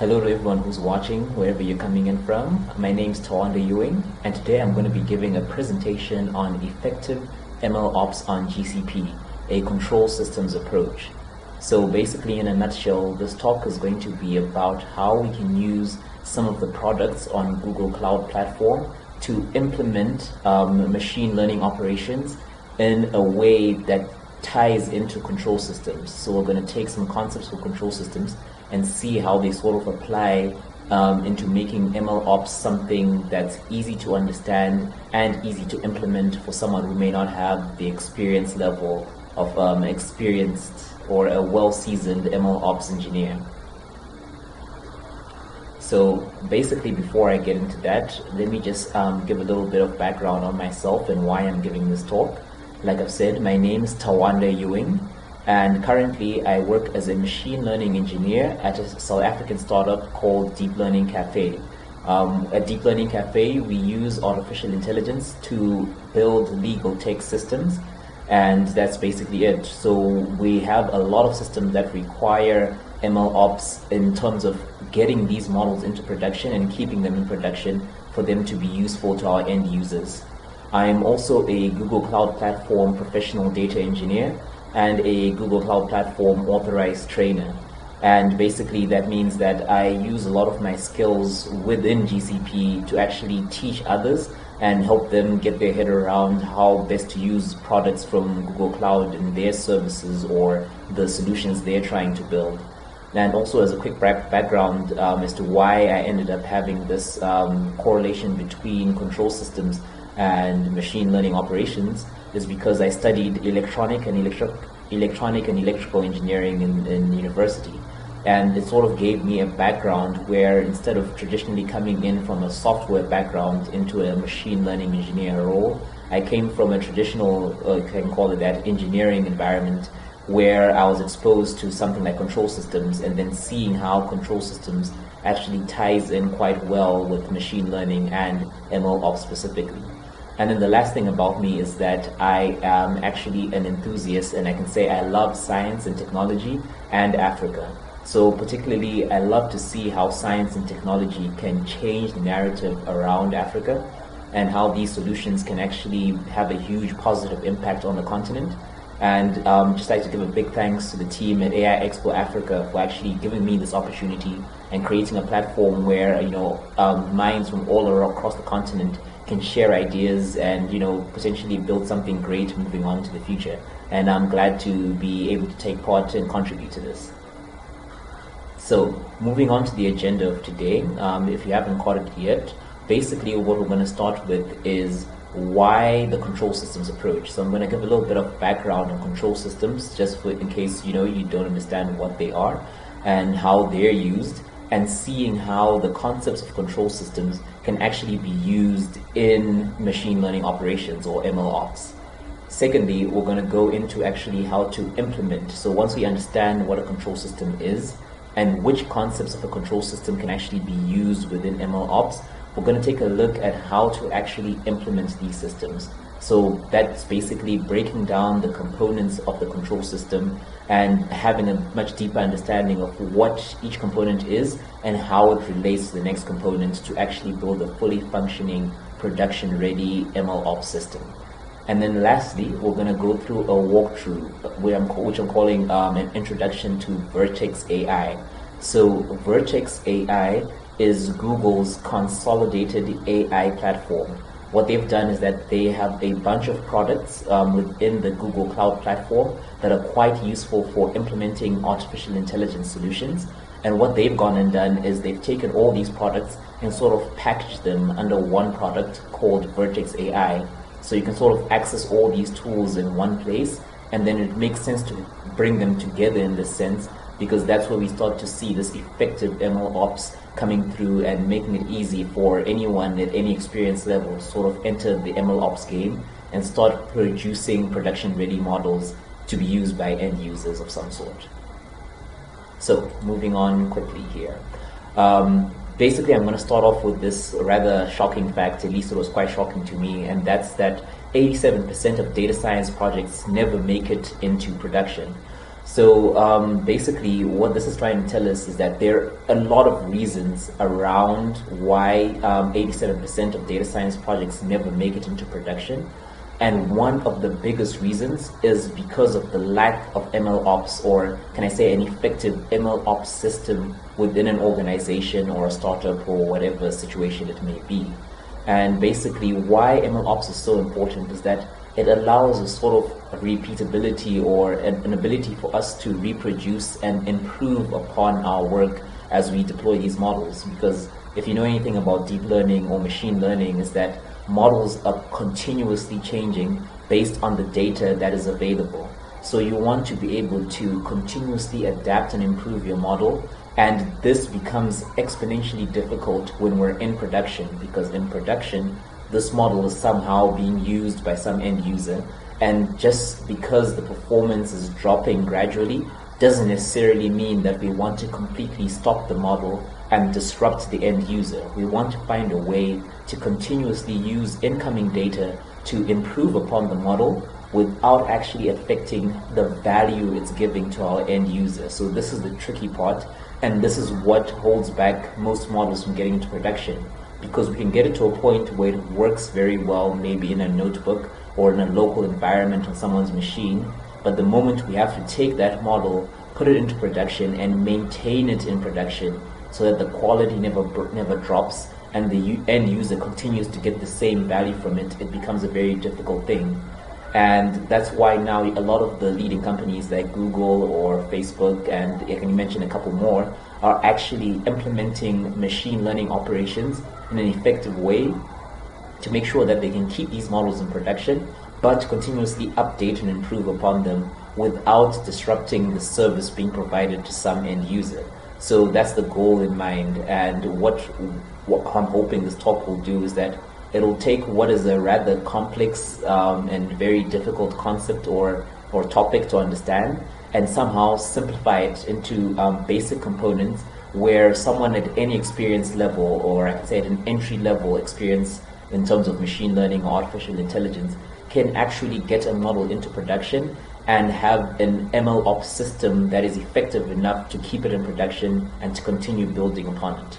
Hello to everyone who's watching, wherever you're coming in from. My name's Tawanda Ewing, and today I'm going to be giving a presentation on effective MLOps on GCP, a control systems approach. So basically, in a nutshell, this talk is going to be about how we can use some of the products on Google Cloud Platform to implement machine learning operations in a way that ties into control systems. So we're going to take some concepts for control systems and see how they sort of apply into making MLOps something that's easy to understand and easy to implement for someone who may not have the experience level of experienced or a well-seasoned MLOps engineer. So basically, before I get into that, let me just give a little bit of background on myself and why I'm giving this talk. Like I've said, my name is Tawanda Ewing, and currently I work as a machine learning engineer at a South African startup called Deep Learning Cafe. At Deep Learning Cafe, we use artificial intelligence to build legal tech systems, and that's basically it. So we have a lot of systems that require MLOps in terms of getting these models into production and keeping them in production for them to be useful to our end users. I'm also a Google Cloud Platform professional data engineer and a Google Cloud Platform authorized trainer. And basically that means that I use a lot of my skills within GCP to actually teach others and help them get their head around how best to use products from Google Cloud in their services or the solutions they're trying to build. And also, as a quick background as to why I ended up having this correlation between control systems and machine learning operations is because I studied electronic and electrical engineering in university. And it sort of gave me a background where, instead of traditionally coming in from a software background into a machine learning engineer role, I came from a traditional, you can call it that, engineering environment, where I was exposed to something like control systems, and then seeing how control systems actually ties in quite well with machine learning and MLOps specifically. And then the last thing about me is that I am actually an enthusiast, and I can say I love science and technology and Africa. So particularly, I love to see how science and technology can change the narrative around Africa and how these solutions can actually have a huge positive impact on the continent. And just like to give a big thanks to the team at AI Expo Africa for actually giving me this opportunity and creating a platform where minds from all across the continent can share ideas and potentially build something great moving on to the future. And I'm glad to be able to take part and contribute to this. So moving on to the agenda of today, if you haven't caught it yet, basically what we're going to start with is why the control systems approach. So I'm going to give a little bit of background on control systems, just in case you don't understand what they are and how they're used, and seeing how the concepts of control systems can actually be used in machine learning operations or MLOps. Secondly, we're going to go into actually how to implement. So once we understand what a control system is and which concepts of a control system can actually be used within MLOps, we're going to take a look at how to actually implement these systems. So that's basically breaking down the components of the control system and having a much deeper understanding of what each component is and how it relates to the next component to actually build a fully functioning, production-ready MLOps system. And then lastly, we're going to go through a walkthrough, which I'm calling an introduction to Vertex AI. So Vertex AI is Google's consolidated AI platform. What they've done is that they have a bunch of products within the Google Cloud Platform that are quite useful for implementing artificial intelligence solutions. And what they've gone and done is they've taken all these products and sort of packaged them under one product called Vertex AI. So you can sort of access all these tools in one place, and then it makes sense to bring them together in this sense, because that's where we start to see this effective MLOps coming through and making it easy for anyone at any experience level to sort of enter the MLOps game and start producing production-ready models to be used by end users of some sort. So moving on quickly here. Basically, I'm going to start off with this rather shocking fact, at least it was quite shocking to me, and that's that 87% of data science projects never make it into production. So basically what this is trying to tell us is that there are a lot of reasons around why 87% of data science projects never make it into production. And one of the biggest reasons is because of the lack of MLOps, or can I say an effective MLOps system within an organization or a startup or whatever situation it may be. And basically why MLOps is so important is that it allows a sort of repeatability or an ability for us to reproduce and improve upon our work as we deploy these models. Because if you know anything about deep learning or machine learning, is that models are continuously changing based on the data that is available. So you want to be able to continuously adapt and improve your model, and this becomes exponentially difficult when we're in production, because in production this model is somehow being used by some end user, and just because the performance is dropping gradually doesn't necessarily mean that we want to completely stop the model and disrupt the end user. We want to find a way to continuously use incoming data to improve upon the model without actually affecting the value it's giving to our end user. So this is the tricky part, and this is what holds back most models from getting into production, because we can get it to a point where it works very well, maybe in a notebook or in a local environment on someone's machine, but the moment we have to take that model, put it into production and maintain it in production so that the quality never drops and the end user continues to get the same value from it, it becomes a very difficult thing. And that's why now a lot of the leading companies like Google or Facebook, and I can mention a couple more, are actually implementing machine learning operations in an effective way to make sure that they can keep these models in production, but continuously update and improve upon them without disrupting the service being provided to some end user. So that's the goal in mind, and what I'm hoping this talk will do is that it'll take what is a rather complex and very difficult concept or topic to understand, and somehow simplify it into basic components where someone at any experience level, or I could say at an entry level experience in terms of machine learning or artificial intelligence, can actually get a model into production and have an MLOps system that is effective enough to keep it in production and to continue building upon it.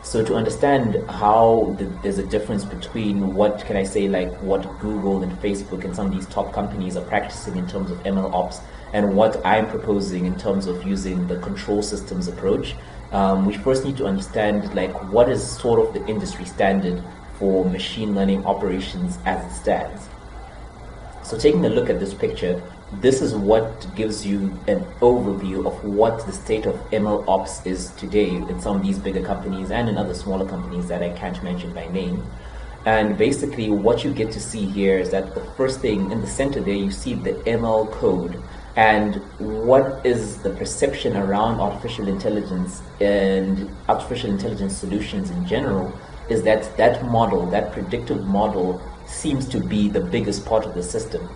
So to understand how there's a difference between what can I say, like what Google and Facebook and some of these top companies are practicing in terms of MLOps and what I'm proposing in terms of using the control systems approach, we first need to understand like what is sort of the industry standard for machine learning operations as it stands. So taking a look at this picture, this is what gives you an overview of what the state of MLOps is today in some of these bigger companies and in other smaller companies that I can't mention by name. And basically what you get to see here is that the first thing in the center there, you see the ML code, and what is the perception around artificial intelligence and artificial intelligence solutions in general is that that model, that predictive model, seems to be the biggest part of the system.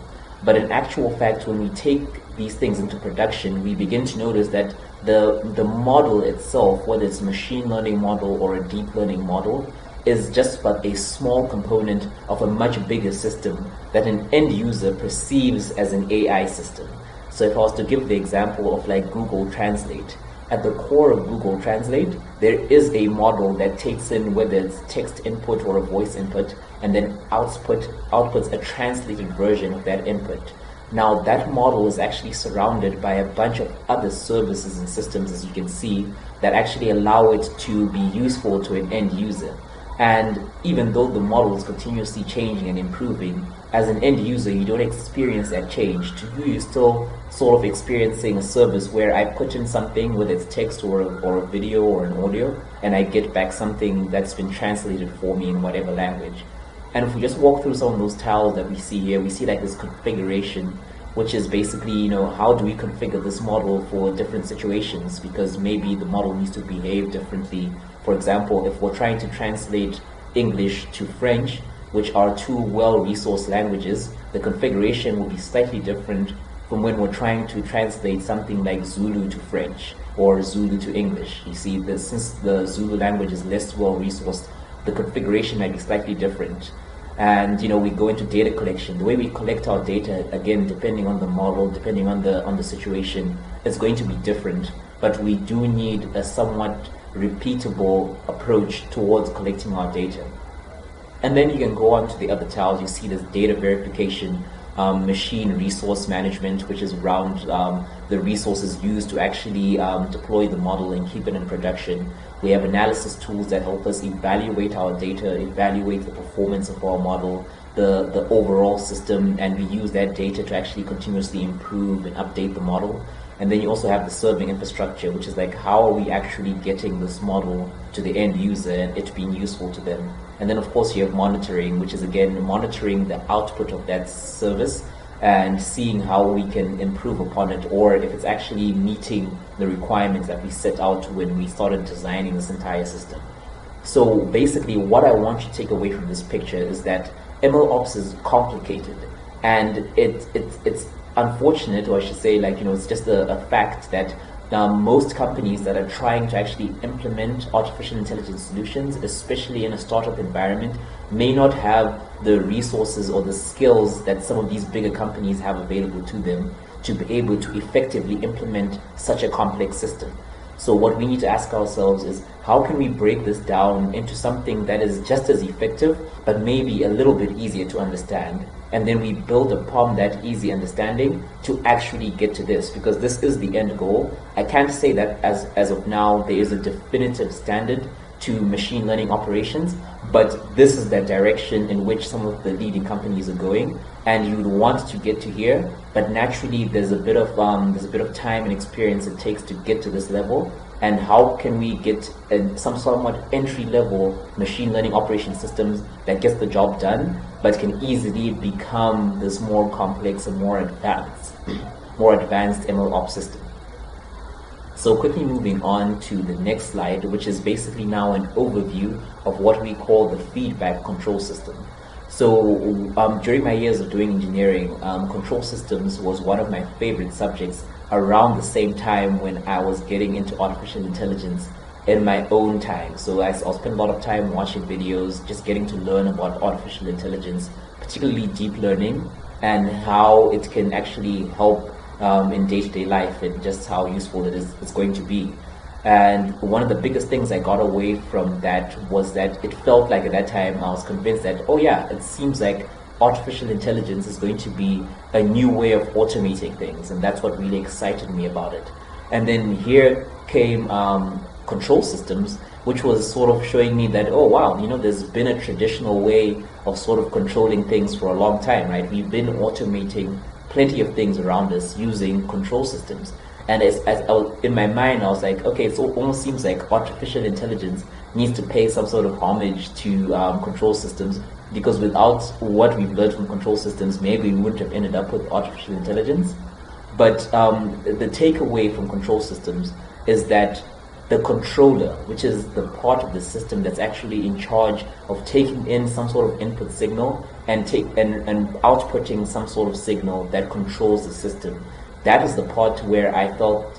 But in actual fact, when we take these things into production, we begin to notice that the model itself, whether it's a machine learning model or a deep learning model, is just but a small component of a much bigger system that an end user perceives as an AI system. So if I was to give the example of like Google Translate, at the core of Google Translate, there is a model that takes in whether it's text input or a voice input, and then outputs a translated version of that input. Now that model is actually surrounded by a bunch of other services and systems, as you can see, that actually allow it to be useful to an end user. And even though the model is continuously changing and improving, as an end user, you don't experience that change. To you, you're still sort of experiencing a service where I put in something, whether it's text or a video or an audio, and I get back something that's been translated for me in whatever language. And if we just walk through some of those tiles that we see here, we see like this configuration, which is basically, you know, how do we configure this model for different situations, because maybe the model needs to behave differently. For example, if we're trying to translate English to French, which are two well-resourced languages, the configuration will be slightly different from when we're trying to translate something like Zulu to French or Zulu to English. You see, since the Zulu language is less well-resourced, the configuration might be slightly different. And we go into data collection. The way we collect our data, again, depending on the model, depending on the situation, is going to be different. But we do need a somewhat repeatable approach towards collecting our data. And then you can go on to the other tiles. You see this data verification, machine resource management, which is around the resources used to actually deploy the model and keep it in production. We have analysis tools that help us evaluate our data, evaluate the performance of our model, the overall system, and we use that data to actually continuously improve and update the model. And then you also have the serving infrastructure, which is like, how are we actually getting this model to the end user and it being useful to them. And then of course you have monitoring, which is again monitoring the output of that service and seeing how we can improve upon it, or if it's actually meeting the requirements that we set out when we started designing this entire system. So basically what I want you to take away from this picture is that MLOps is complicated, and it's unfortunate, or I should say, it's just a fact that most companies that are trying to actually implement artificial intelligence solutions, especially in a startup environment, may not have the resources or the skills that some of these bigger companies have available to them to be able to effectively implement such a complex system. So what we need to ask ourselves is, how can we break this down into something that is just as effective, but maybe a little bit easier to understand? And then we build upon that easy understanding to actually get to this, because this is the end goal. I can't say that as of now there is a definitive standard to machine learning operations, but this is the direction in which some of the leading companies are going, and you would want to get to here, but naturally there's a bit of time and experience it takes to get to this level. And how can we get some somewhat entry-level machine learning operation systems that gets the job done, but can easily become this more complex and more advanced MLOps system. So quickly moving on to the next slide, which is basically now an overview of what we call the feedback control system. So during my years of doing engineering, control systems was one of my favorite subjects around the same time when I was getting into artificial intelligence in my own time. So I'll spend a lot of time watching videos, just getting to learn about artificial intelligence, particularly deep learning, and how it can actually help in day-to-day life, and just how useful it's going to be. And one of the biggest things I got away from that was that it felt like at that time I was convinced that, oh yeah, it seems like artificial intelligence is going to be a new way of automating things, and that's what really excited me about it. And then here came control systems, which was sort of showing me that, oh wow, there's been a traditional way of sort of controlling things for a long time, right? We've been automating plenty of things around us using control systems. And as I was, in my mind, I was like, okay, it almost seems like artificial intelligence needs to pay some sort of homage to control systems, because without what we've learned from control systems, maybe we wouldn't have ended up with artificial intelligence. But the takeaway from control systems is that the controller, which is the part of the system that's actually in charge of taking in some sort of input signal and outputting some sort of signal that controls the system, that is the part where I felt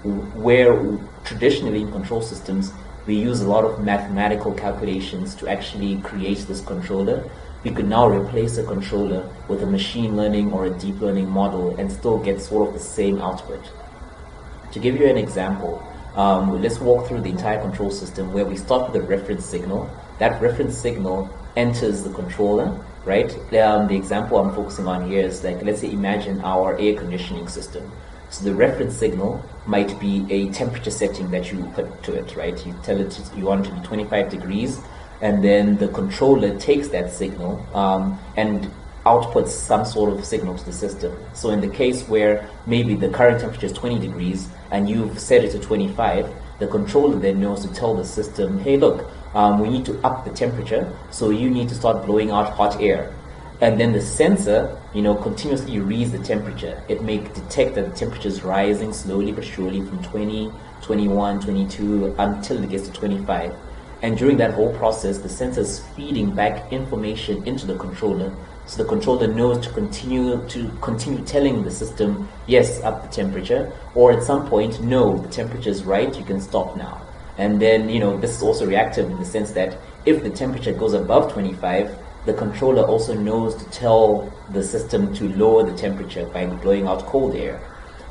where traditionally in control systems we use a lot of mathematical calculations to actually create this controller. We could now replace a controller with a machine learning or a deep learning model and still get sort of the same output. To give you an example, let's walk through the entire control system where we start with a reference signal. That reference signal enters the controller, right? The example I'm focusing on here is like, let's say imagine our air conditioning system. So the reference signal might be a temperature setting that you put to it, right? You tell it you want it to be 25 degrees, and then the controller takes that signal and outputs some sort of signal to the system. So in the case where maybe the current temperature is 20 degrees and you've set it to 25, the controller then knows to tell the system, hey look, we need to up the temperature, so you need to start blowing out hot air. And then the sensor, continuously reads the temperature. It may detect that the temperature is rising slowly but surely from 20, 21, 22 until it gets to 25. And during that whole process, the sensor is feeding back information into the controller, so the controller knows to continue telling the system, yes, up the temperature, or at some point, no, the temperature is right, you can stop now. And then, this is also reactive in the sense that if the temperature goes above 25, the controller also knows to tell the system to lower the temperature by blowing out cold air.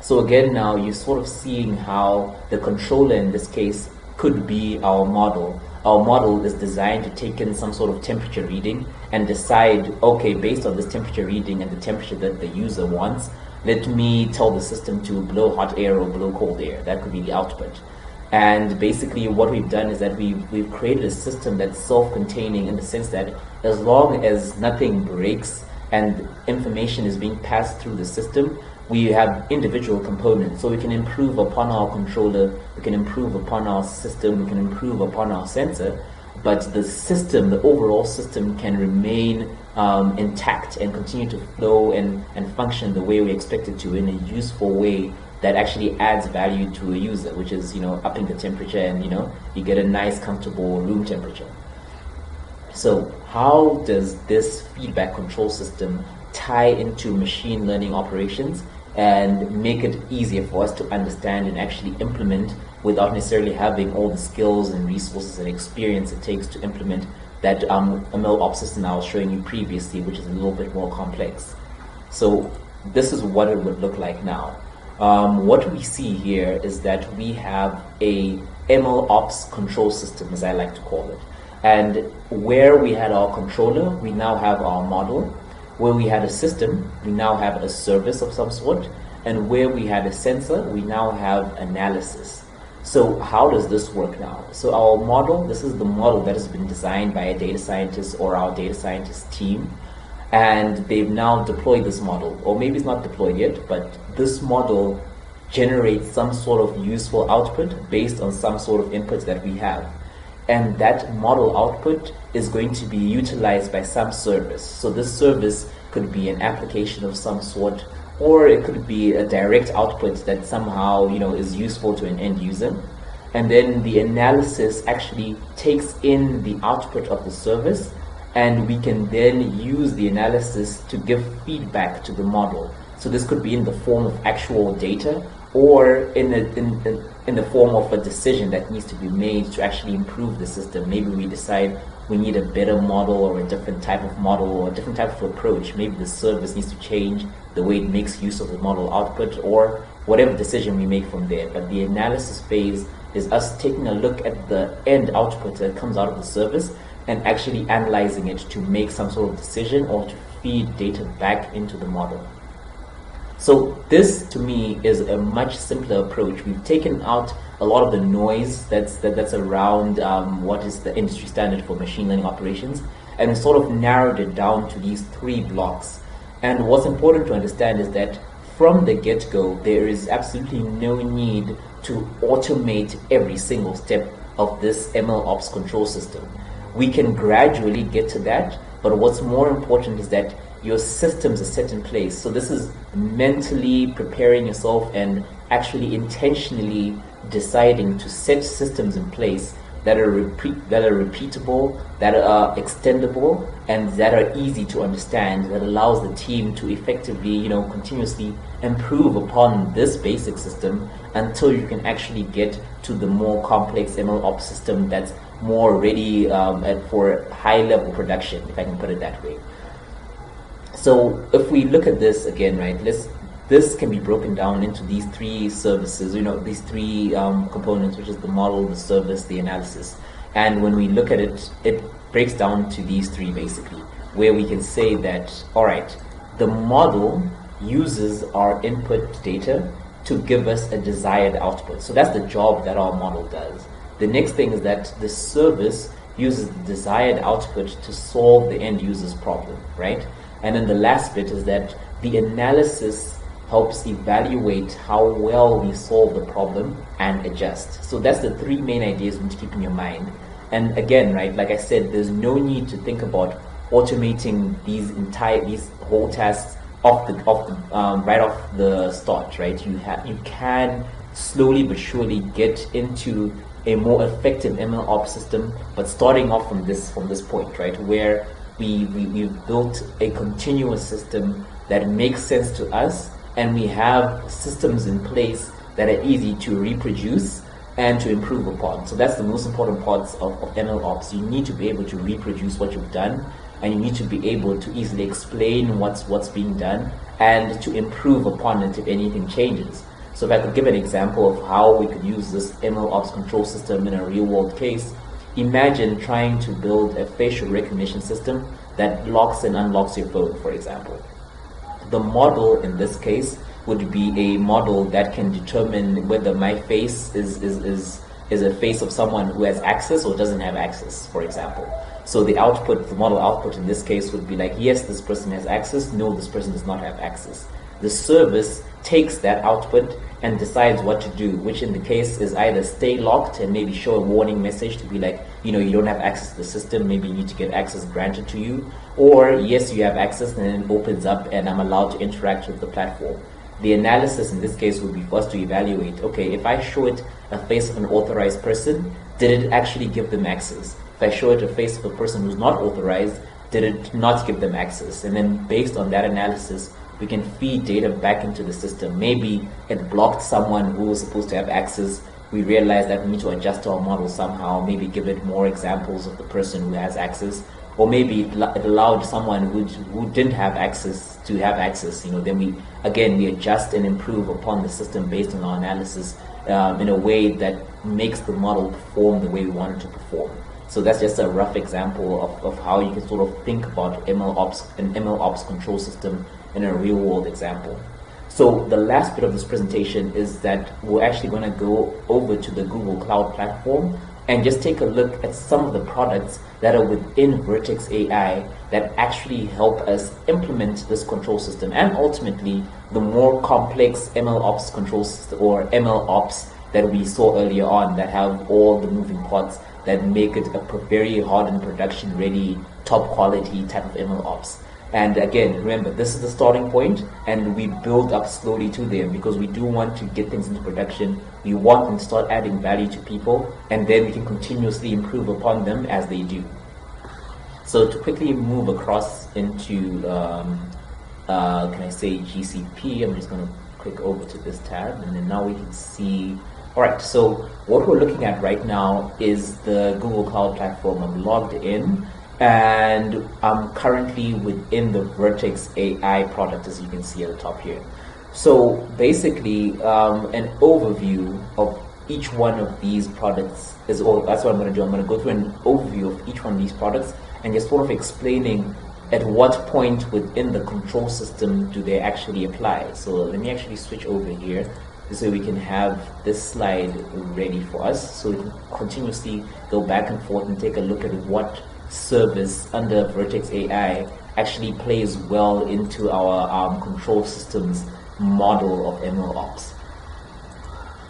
So again, now you're sort of seeing how the controller in this case could be our model. Our model is designed to take in some sort of temperature reading and decide, okay, based on this temperature reading and the temperature that the user wants, let me tell the system to blow hot air or blow cold air. That could be the output. And basically what we've done is that we've created a system that's self-containing in the sense that as long as nothing breaks and information is being passed through the system, we have individual components. So we can improve upon our controller, we can improve upon our system, we can improve upon our sensor, but the system, the overall system, can remain intact and continue to flow and function the way we expect it to, in a useful way that actually adds value to a user, which is, upping the temperature, and you get a nice comfortable room temperature. So how does this feedback control system tie into machine learning operations and make it easier for us to understand and actually implement without necessarily having all the skills and resources and experience it takes to implement that MLOps system I was showing you previously, which is a little bit more complex? So this is what it would look like now. What we see here is that we have a MLOps control system, as I like to call it. And where we had our controller, we now have our model. Where we had a system, we now have a service of some sort. And where we had a sensor, we now have analysis. So how does this work now? So our model, this is the model that has been designed by a data scientist or our data scientist team. And they've now deployed this model, or maybe it's not deployed yet, but this model generates some sort of useful output based on some sort of inputs that we have. And that model output is going to be utilized by some service. So this service could be an application of some sort, or it could be a direct output that somehow is useful to an end user. And then the analysis actually takes in the output of the service, and we can then use the analysis to give feedback to the model. So this could be in the form of actual data, or in the form of a decision that needs to be made to actually improve the system. Maybe we decide we need a better model, or a different type of model, or a different type of approach. Maybe the service needs to change the way it makes use of the model output, or whatever decision we make from there. But the analysis phase is us taking a look at the end output that comes out of the service and actually analyzing it to make some sort of decision or to feed data back into the model. So this, to me, is a much simpler approach. We've taken out a lot of the noise that's around what is the industry standard for machine learning operations, and we sort of narrowed it down to these 3 blocks. And what's important to understand is that from the get-go, there is absolutely no need to automate every single step of this MLOps control system. We can gradually get to that, but what's more important is that your systems are set in place. So this is mentally preparing yourself and actually intentionally deciding to set systems in place that are repeatable, that are extendable, and that are easy to understand, that allows the team to effectively, continuously improve upon this basic system until you can actually get to the more complex MLOps system that's more ready for high-level production, if I can put it that way. So if we look at this again, right, this can be broken down into these 3 services, these 3 components, which is the model, the service, the analysis. And when we look at it, it breaks down to these 3 basically, where we can say that, all right, the model uses our input data to give us a desired output. So that's the job that our model does. The next thing is that the service uses the desired output to solve the end user's problem, right? And then the last bit is that the analysis helps evaluate how well we solve the problem and adjust. So that's the 3 main ideas you need to keep in your mind. And again, right, like I said, there's no need to think about automating these whole tasks right off the start, right? You can slowly but surely get into a more effective MLOps system, but starting off from this point, right, where we've built a continuous system that makes sense to us, and we have systems in place that are easy to reproduce and to improve upon. So that's the most important parts of MLOps. You need to be able to reproduce what you've done and you need to be able to easily explain what's being done and to improve upon it if anything changes. So if I could give an example of how we could use this MLOps control system in a real-world case, imagine trying to build a facial recognition system that locks and unlocks your phone, for example. The model in this case would be a model that can determine whether my face is a face of someone who has access or doesn't have access, for example. So the model output in this case would be like, yes, this person has access, no, this person does not have access. The service takes that output and decides what to do, which in the case is either stay locked and maybe show a warning message to be like, you don't have access to the system, maybe you need to get access granted to you, or yes, you have access, and then it opens up and I'm allowed to interact with the platform. The analysis in this case would be for us to evaluate, okay, if I show it a face of an authorized person, did it actually give them access? If I show it a face of a person who's not authorized, did it not give them access? And then based on that analysis, we can feed data back into the system. Maybe it blocked someone who was supposed to have access. We realize that we need to adjust our model somehow, maybe give it more examples of the person who has access, or maybe it allowed someone who didn't have access to have access. Then we adjust and improve upon the system based on our analysis in a way that makes the model perform the way we want it to perform. So that's just a rough example of how you can sort of think about an MLOps control system in a real world example. So the last bit of this presentation is that we're actually going to go over to the Google Cloud platform and just take a look at some of the products that are within Vertex AI that actually help us implement this control system, and ultimately the more complex MLOps control system, or MLOps, that we saw earlier on, that have all the moving parts that make it a very hardened, production ready, top quality type of MLOps. And again, remember, this is the starting point, and we build up slowly to there because we do want to get things into production. We want them to start adding value to people, and then we can continuously improve upon them as they do. So to quickly move across into, can I say GCP? I'm just going to click over to this tab, and then now we can see. All right, so what we're looking at right now is the Google Cloud platform. I'm logged in, and I'm currently within the Vertex AI product, as you can see at the top here. So basically, an overview of each one of these products is all. That's what I'm going to do. I'm going to go through an overview of each one of these products and just sort of explaining at what point within the control system do they actually apply. So let me actually switch over here so we can have this slide ready for us, so we can continuously go back and forth and take a look at what service under Vertex AI actually plays well into our control systems model of MLOps.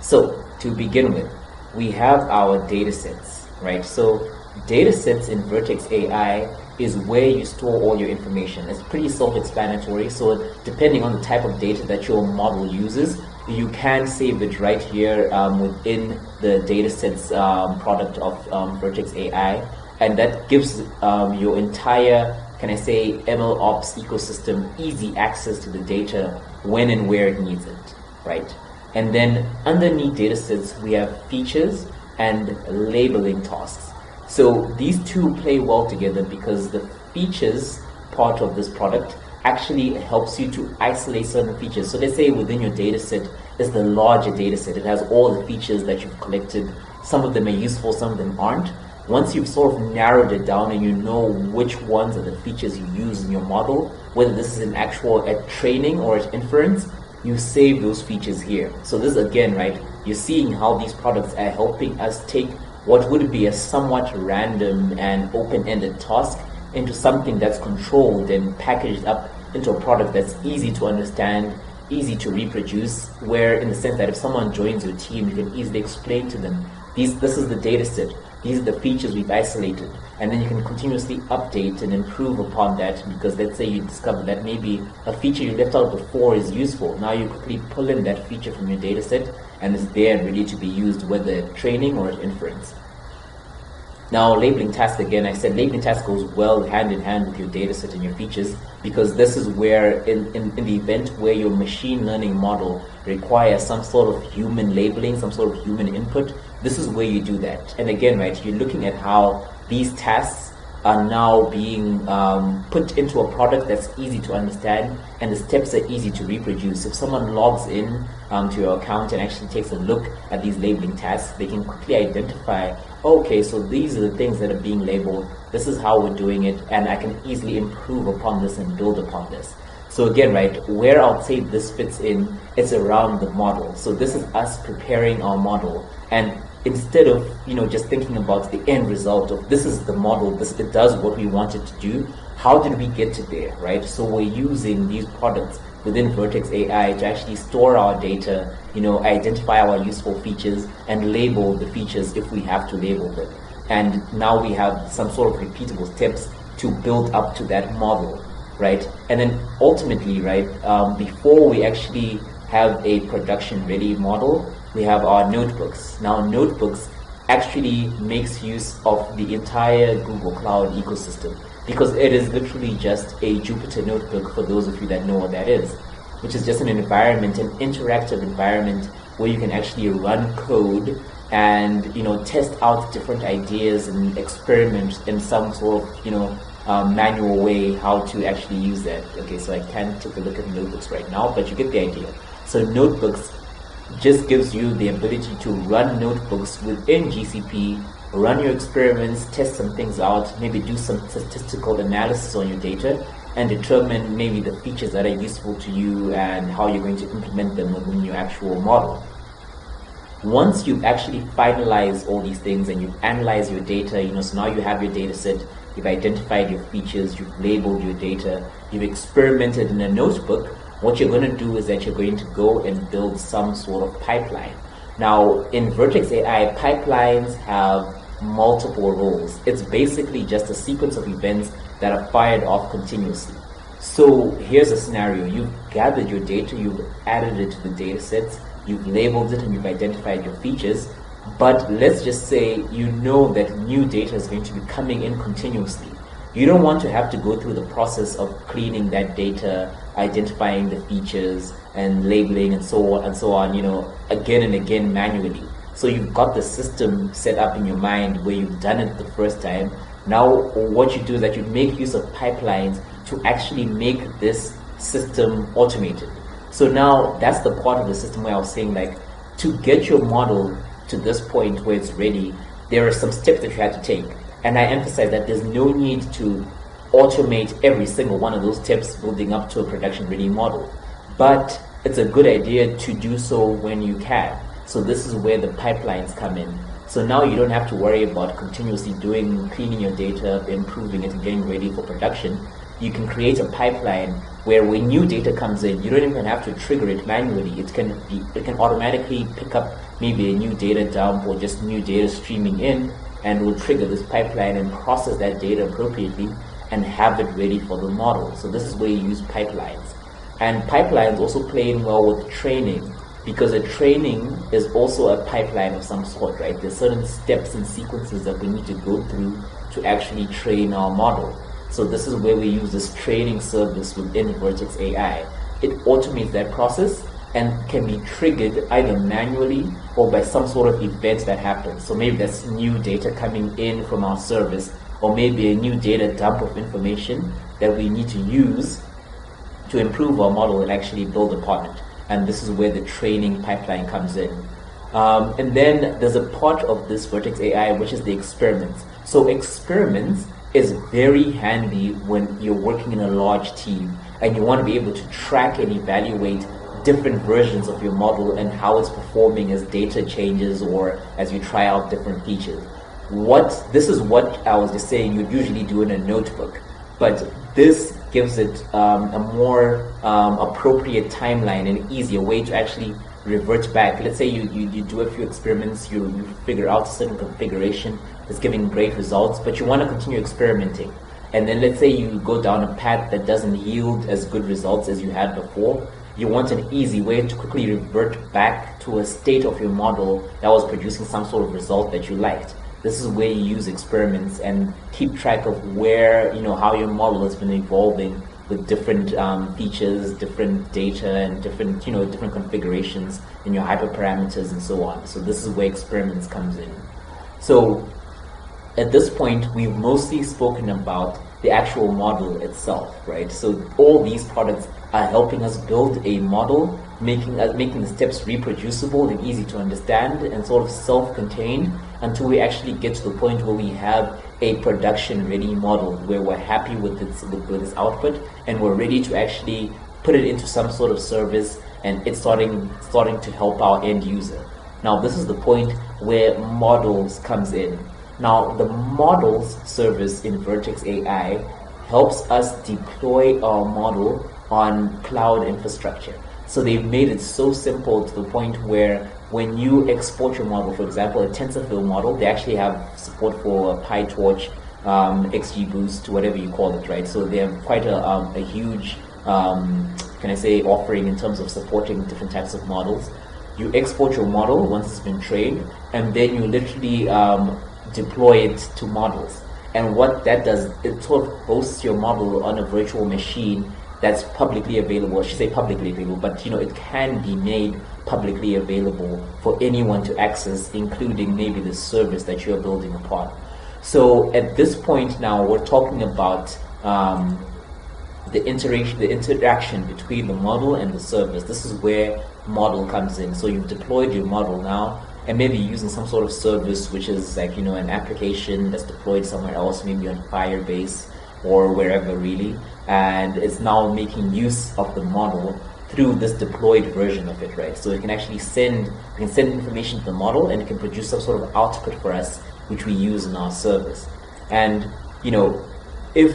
So to begin with, we have our datasets, right? So datasets in Vertex AI is where you store all your information. It's pretty self-explanatory, so depending on the type of data that your model uses, you can save it right here within the datasets product of Vertex AI, and that gives your entire, can I say, MLOps ecosystem easy access to the data when and where it needs it, right? And then underneath datasets, we have features and labeling tasks. So these two play well together because the features part of this product actually helps you to isolate certain features. So let's say within your dataset is the larger dataset. It has all the features that you've collected. Some of them are useful, some of them aren't. Once you've sort of narrowed it down and you know which ones are the features you use in your model, whether this is an actual at training or at inference, you save those features here. So this again, right, you're seeing how these products are helping us take what would be a somewhat random and open-ended task into something that's controlled and packaged up into a product that's easy to understand, easy to reproduce, where in the sense that if someone joins your team, you can easily explain to them, this is the data set, these are the features we've isolated, and then you can continuously update and improve upon that, because let's say you discover that maybe a feature you left out before is useful. Now you quickly pull in that feature from your data set and it's there ready to be used, whether at training or at inference. Now, labeling task, again, I said labeling task goes well hand in hand with your data set and your features, because this is where, in the event where your machine learning model requires some sort of human labeling, some sort of human input, this is where you do that. And again, right, you're looking at how these tasks are now being put into a product that's easy to understand, and the steps are easy to reproduce. If someone logs in to your account and actually takes a look at these labeling tasks, they can quickly identify, okay, so these are the things that are being labeled, this is how we're doing it, and I can easily improve upon this and build upon this. So again, right, where I'll say this fits in, it's around the model. So this is us preparing our model, and instead of just thinking about the end result of this is the model, it does what we want it to do, how did we get to there, right? So we're using these products within Vertex AI to actually store our data, identify our useful features and label the features if we have to label them. And now we have some sort of repeatable steps to build up to that model, right? And then ultimately, right, before we actually have a production ready model, we have our notebooks. Now notebooks actually makes use of the entire Google Cloud ecosystem, because it is literally just a Jupyter notebook, for those of you that know what that is, which is just an environment, an interactive environment where you can actually run code and test out different ideas and experiment in some sort of manual way how to actually use that. Okay, so I can't take a look at notebooks right now, but you get the idea. So notebooks just gives you the ability to run notebooks within GCP, run your experiments, test some things out, maybe do some statistical analysis on your data, and determine maybe the features that are useful to you and how you're going to implement them within your actual model. Once you've actually finalized all these things and you've analyzed your data, so now you have your data set, you've identified your features, you've labeled your data, you've experimented in a notebook, what you're going to do is that you're going to go and build some sort of pipeline. Now, in Vertex AI, pipelines have multiple roles. It's basically just a sequence of events that are fired off continuously. So here's a scenario. You've gathered your data, you've added it to the data sets, you've labeled it, and you've identified your features. But let's just say you know that new data is going to be coming in continuously. You don't want to have to go through the process of cleaning that data, identifying the features and labeling and so on, again and again manually. So you've got the system set up in your mind where you've done it the first time. Now what you do is that you make use of pipelines to actually make this system automated. So now that's the part of the system where I was saying, like, to get your model to this point where it's ready, there are some steps that you have to take. And I emphasize that there's no need to automate every single one of those steps building up to a production-ready model. But it's a good idea to do so when you can. So this is where the pipelines come in. So now you don't have to worry about continuously cleaning your data, improving it, and getting ready for production. You can create a pipeline where when new data comes in, you don't even have to trigger it manually. It can automatically pick up maybe a new data dump or just new data streaming in, and will trigger this pipeline and process that data appropriately and have it ready for the model. So this is where you use pipelines. And pipelines also play in well with training, because a training is also a pipeline of some sort, right? There's certain steps and sequences that we need to go through to actually train our model. So this is where we use this training service within Vertex AI. It automates that process and can be triggered either manually or by some sort of event that happens. So maybe that's new data coming in from our service, or maybe a new data dump of information that we need to use to improve our model and actually build upon it. And this is where the training pipeline comes in. And then there's a part of this Vertex AI which is the experiments. So experiments is very handy when you're working in a large team and you want to be able to track and evaluate different versions of your model and how it's performing as data changes or as you try out different features. This is what I was just saying you'd usually do in a notebook, but this gives it a more appropriate timeline and easier way to actually revert back. Let's say you do a few experiments, you figure out a certain configuration that's giving great results, but you want to continue experimenting. And then let's say you go down a path that doesn't yield as good results as you had before. You want an easy way to quickly revert back to a state of your model that was producing some sort of result that you liked. This is where you use experiments and keep track of where, how your model has been evolving with different features, different data, and different configurations in your hyperparameters and so on. So this is where experiments comes in. So at this point, we've mostly spoken about the actual model itself, right? So all these products are helping us build a model, making the steps reproducible and easy to understand and sort of self-contained until we actually get to the point where we have a production-ready model where we're happy with its output and we're ready to actually put it into some sort of service and it's starting to help our end user. Now, this is the point where models comes in. Now, the models service in Vertex AI helps us deploy our model on cloud infrastructure. So they've made it so simple to the point where when you export your model, for example, a TensorFlow model, they actually have support for PyTorch, XGBoost, whatever you call it, right? So they have quite a huge, offering in terms of supporting different types of models. You export your model once it's been trained, and then you literally deploy it to models. And what that does, it sort of hosts your model on a virtual machine that's publicly available. I should say publicly available, but it can be made publicly available for anyone to access, including maybe the service that you're building upon. So at this point now, we're talking about the interaction between the model and the service. This is where model comes in. So you've deployed your model now, and maybe using some sort of service, which is like, an application that's deployed somewhere else, maybe on Firebase or wherever really, and it's now making use of the model through this deployed version of it, right? So it can actually send information to the model and it can produce some sort of output for us, which we use in our service. And, if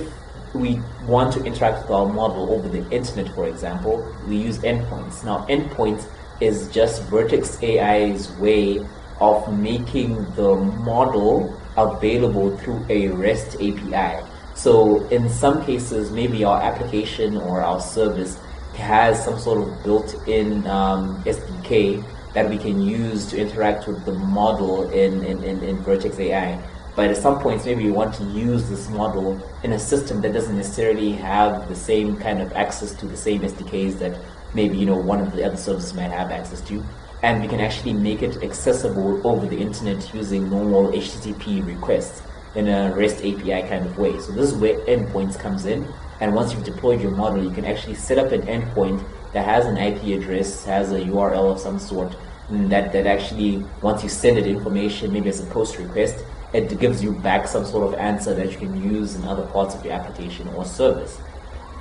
we want to interact with our model over the internet, for example, we use endpoints. Now, endpoints is just Vertex AI's way of making the model available through a REST API. So in some cases, maybe our application or our service has some sort of built-in SDK that we can use to interact with the model in Vertex AI. But at some points, maybe you want to use this model in a system that doesn't necessarily have the same kind of access to the same SDKs that maybe one of the other services might have access to. And we can actually make it accessible over the internet using normal HTTP requests in a REST API kind of way. So this is where endpoints comes in. And once you've deployed your model, you can actually set up an endpoint that has an IP address, has a URL of some sort, that actually, once you send it information, maybe as a post request, it gives you back some sort of answer that you can use in other parts of your application or service.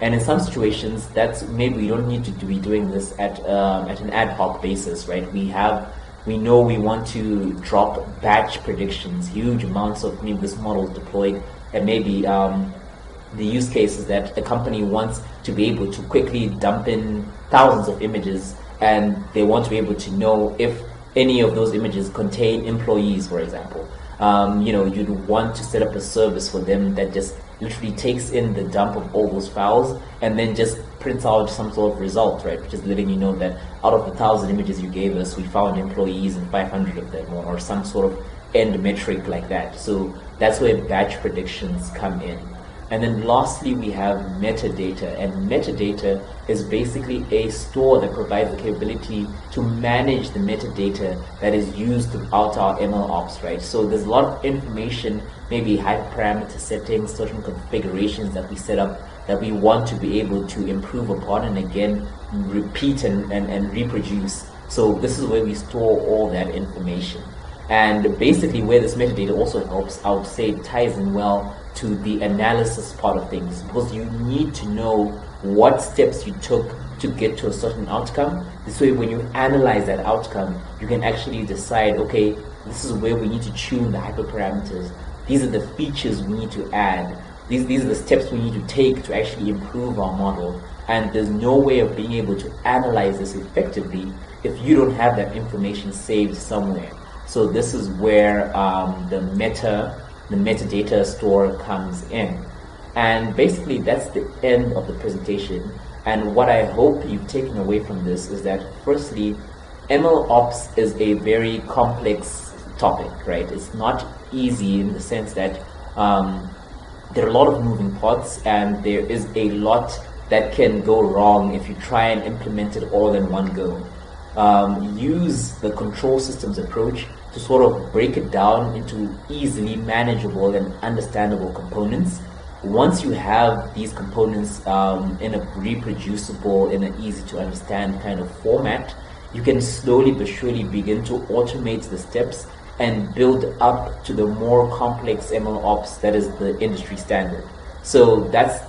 And in some situations, that's maybe we don't need to be doing this at an ad hoc basis, right? We know we want to drop batch predictions, huge amounts of this model deployed, and maybe the use case is that a company wants to be able to quickly dump in thousands of images, and they want to be able to know if any of those images contain employees, for example. You'd want to set up a service for them that just literally takes in the dump of all those files and then just prints out some sort of result, right? Which is letting you know that out of the 1,000 images you gave us, we found employees in 500 of them, or some sort of end metric like that. So that's where batch predictions come in. And then lastly, we have metadata, and metadata is basically a store that provides the capability to manage the metadata that is used throughout our MLOps, right? So there's a lot of information, maybe hyperparameter settings, certain configurations that we set up that we want to be able to improve upon and again repeat and reproduce. So this is where we store all that information. And basically where this metadata also helps, I would say it ties in well to the analysis part of things, because you need to know what steps you took to get to a certain outcome. This way when you analyze that outcome, you can actually decide, okay, this is where we need to tune the hyperparameters. These are the features we need to add. These are the steps we need to take to actually improve our model. And there's no way of being able to analyze this effectively if you don't have that information saved somewhere. So this is where the metadata store comes in. And basically that's the end of the presentation. And what I hope you've taken away from this is that firstly, MLOps is a very complex topic, right? It's not easy in the sense that there are a lot of moving parts and there is a lot that can go wrong if you try and implement it all in one go. Use the control systems approach to sort of break it down into easily manageable and understandable components. Once you have these components in a reproducible, in an easy to understand kind of format, you can slowly but surely begin to automate the steps and build up to the more complex MLOps that is the industry standard. So that's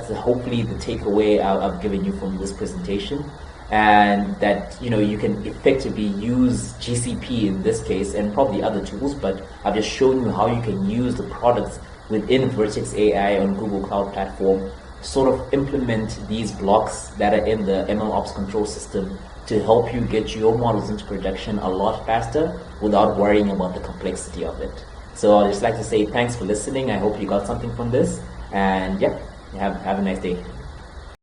hopefully the takeaway I've given you from this presentation, and that you can effectively use GCP in this case and probably other tools, but I've just shown you how you can use the products within Vertex AI on Google Cloud Platform, sort of implement these blocks that are in the MLOps control system to help you get your models into production a lot faster without worrying about the complexity of it. So I'd just like to say thanks for listening. I hope you got something from this, and yeah, have a nice day.